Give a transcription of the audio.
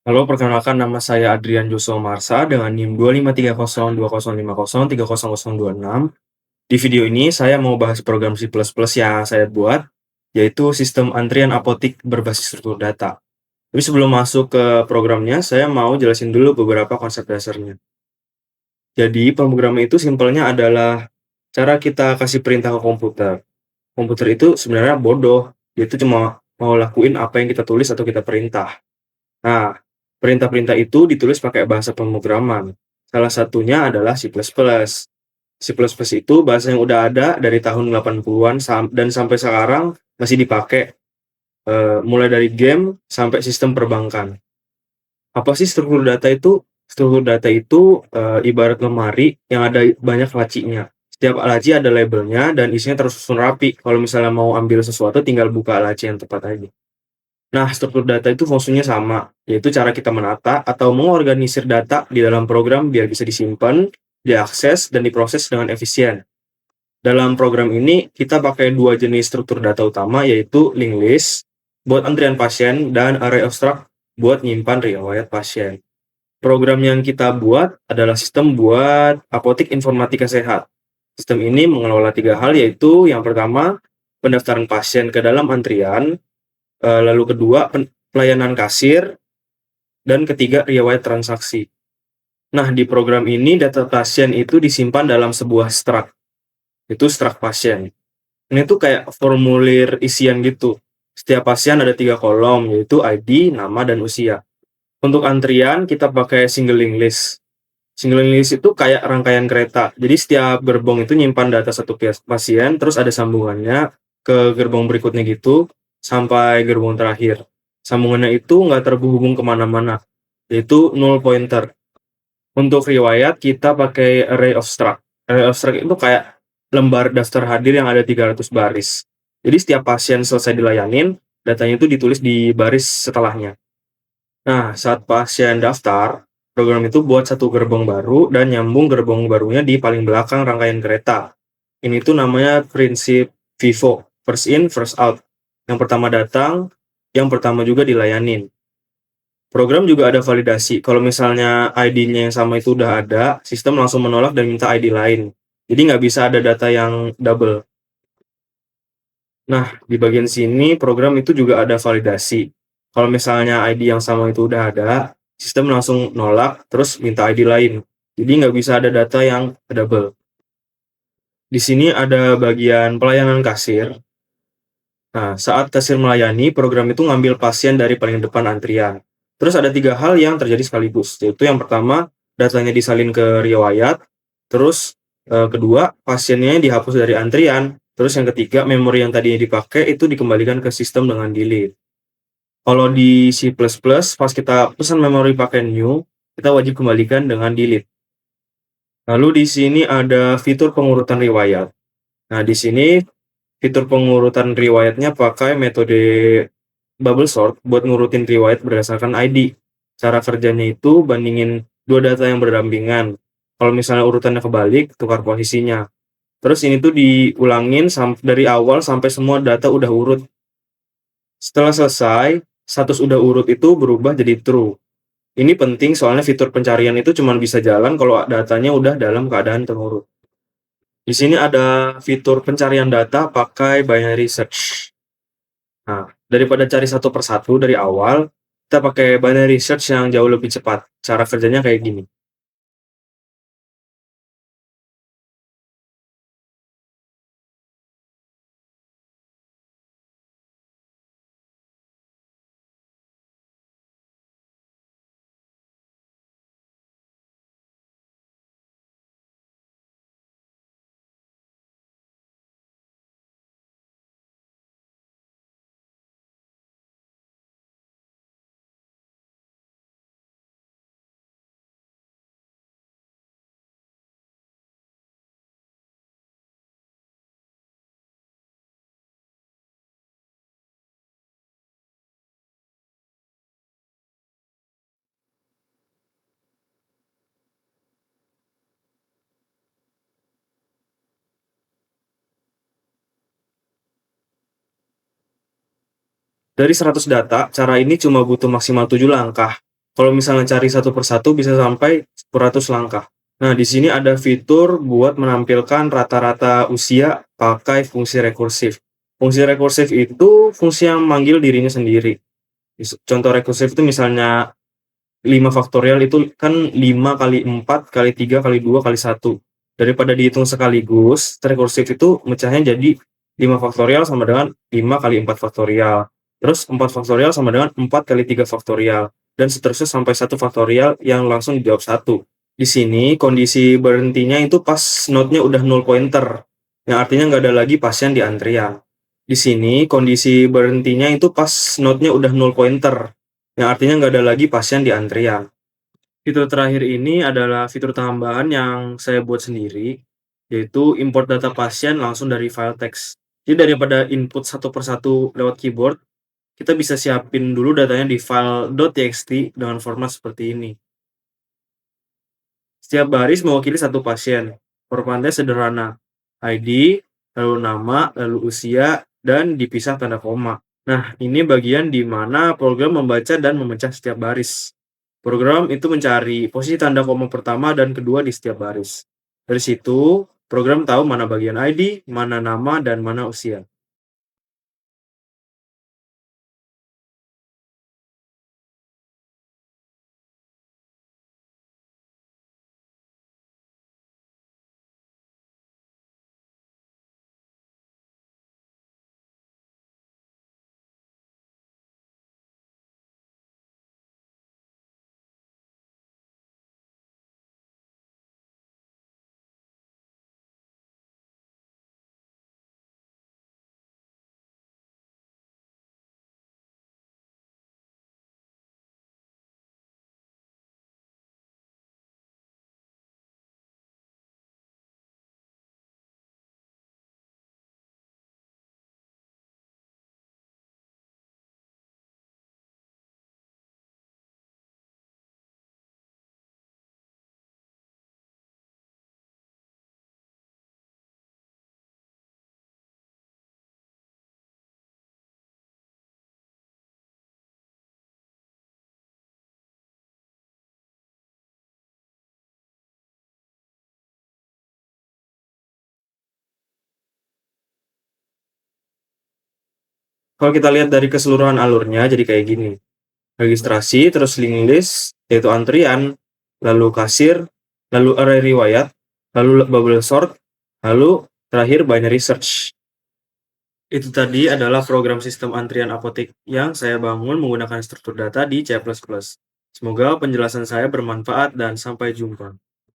Halo, perkenalkan nama saya Adrian Joshua Marsa dengan NIM 253020050300026. Di video ini saya mau bahas program C++ yang saya buat, yaitu sistem antrian apotik berbasis struktur data. Tapi sebelum masuk ke programnya, saya mau jelasin dulu beberapa konsep dasarnya. Jadi, pemrograman itu simpelnya adalah cara kita kasih perintah ke komputer. Komputer itu sebenarnya bodoh, dia itu cuma mau lakuin apa yang kita tulis atau kita perintah. Nah, perintah-perintah itu ditulis pakai bahasa pemrograman. Salah satunya adalah C++. C++ itu bahasa yang udah ada dari tahun 80-an dan sampai sekarang masih dipakai, mulai dari game sampai sistem perbankan. Apa sih struktur data itu? Struktur data itu, ibarat lemari yang ada banyak lacinya. Setiap laci ada labelnya dan isinya tersusun rapi. Kalau misalnya mau ambil sesuatu tinggal buka laci yang tepat aja. Nah, struktur data itu fungsinya sama, yaitu cara kita menata atau mengorganisir data di dalam program biar bisa disimpan, diakses, dan diproses dengan efisien. Dalam program ini, kita pakai dua jenis struktur data utama, yaitu linked list buat antrian pasien dan array of struct buat nyimpan riwayat pasien. Program yang kita buat adalah sistem buat apotik informatika sehat. Sistem ini mengelola tiga hal, yaitu yang pertama, pendaftaran pasien ke dalam antrian, lalu kedua, pelayanan kasir, dan ketiga, riwayat transaksi. Nah, di program ini data pasien itu disimpan dalam sebuah struct, itu struct pasien. Ini tuh kayak formulir isian gitu. Setiap pasien ada 3 kolom, yaitu ID, nama, dan usia. Untuk antrian, kita pakai single link list. Single link list itu kayak rangkaian kereta. Jadi setiap gerbong itu nyimpan data satu pasien, terus ada sambungannya ke gerbong berikutnya gitu, sampai gerbong terakhir. Sambungannya itu nggak terhubung kemana-mana, yaitu null pointer. Untuk riwayat, kita pakai array of struct. Array of struct itu kayak lembar daftar hadir yang ada 300 baris. Jadi setiap pasien selesai dilayanin, datanya itu ditulis di baris setelahnya. Nah, saat pasien daftar, program itu buat satu gerbong baru dan nyambung gerbong barunya di paling belakang rangkaian kereta. Ini tuh namanya prinsip FIFO, first in, first out. Yang pertama datang, yang pertama juga dilayanin. Program juga ada validasi. Kalau misalnya ID-nya yang sama itu udah ada, sistem langsung menolak dan minta ID lain. Jadi nggak bisa ada data yang double. Nah, di bagian sini program itu juga ada validasi. Kalau misalnya ID yang sama itu udah ada, sistem langsung nolak, terus minta ID lain. Jadi nggak bisa ada data yang double. Di sini ada bagian pelayanan kasir. Nah, saat kasir melayani, program itu ngambil pasien dari paling depan antrian. Terus ada 3 hal yang terjadi sekaligus, yaitu yang pertama, datanya disalin ke riwayat, terus kedua, pasiennya dihapus dari antrian, terus yang ketiga, memori yang tadinya dipakai itu dikembalikan ke sistem dengan delete. Kalau di C++, pas kita pesan memori pakai new, kita wajib kembalikan dengan delete. Lalu di sini ada fitur pengurutan riwayat. Nah, di sini fitur pengurutan riwayatnya pakai metode bubble sort buat ngurutin riwayat berdasarkan ID. Cara kerjanya itu bandingin dua data yang berdampingan. Kalau misalnya urutannya kebalik, tukar posisinya. Terus ini tuh diulangin dari awal sampai semua data udah urut. Setelah selesai, status udah urut itu berubah jadi true. Ini penting soalnya fitur pencarian itu cuma bisa jalan kalau datanya udah dalam keadaan terurut. Di sini ada fitur pencarian data pakai binary search. Nah, daripada cari satu persatu dari awal, kita pakai binary search yang jauh lebih cepat. Cara kerjanya kayak gini. Dari 100 data, cara ini cuma butuh maksimal 7 langkah. Kalau misalnya cari satu persatu bisa sampai 100 langkah. Nah, di sini ada fitur buat menampilkan rata-rata usia pakai fungsi rekursif. Fungsi rekursif itu fungsi yang manggil dirinya sendiri. Contoh rekursif itu misalnya 5 faktorial itu kan 5 kali 4 kali 3 kali 2 kali 1. Daripada dihitung sekaligus, rekursif itu mecahnya jadi 5 faktorial sama dengan 5 kali 4 faktorial. Terus 4 faktorial sama dengan 4 kali 3 faktorial. Dan seterusnya sampai 1 faktorial yang langsung dijawab 1. Di sini kondisi berhentinya itu pas node-nya udah 0 pointer. Yang artinya nggak ada lagi pasien di antrian. Di sini kondisi berhentinya itu pas node-nya udah 0 pointer. Yang artinya nggak ada lagi pasien di antrian. Fitur terakhir ini adalah fitur tambahan yang saya buat sendiri, yaitu import data pasien langsung dari file teks. Jadi daripada input satu persatu lewat keyboard, kita bisa siapin dulu datanya di file .txt dengan format seperti ini. Setiap baris mewakili satu pasien. Formatnya sederhana. ID, lalu nama, lalu usia, dan dipisah tanda koma. Nah, ini bagian di mana program membaca dan memecah setiap baris. Program itu mencari posisi tanda koma pertama dan kedua di setiap baris. Dari situ, program tahu mana bagian ID, mana nama, dan mana usia. Kalau kita lihat dari keseluruhan alurnya, jadi kayak gini. Registrasi, terus link list, yaitu antrian, lalu kasir, lalu array riwayat, lalu bubble sort, lalu terakhir binary search. Itu tadi adalah program sistem antrian apotek yang saya bangun menggunakan struktur data di C++. Semoga penjelasan saya bermanfaat dan sampai jumpa.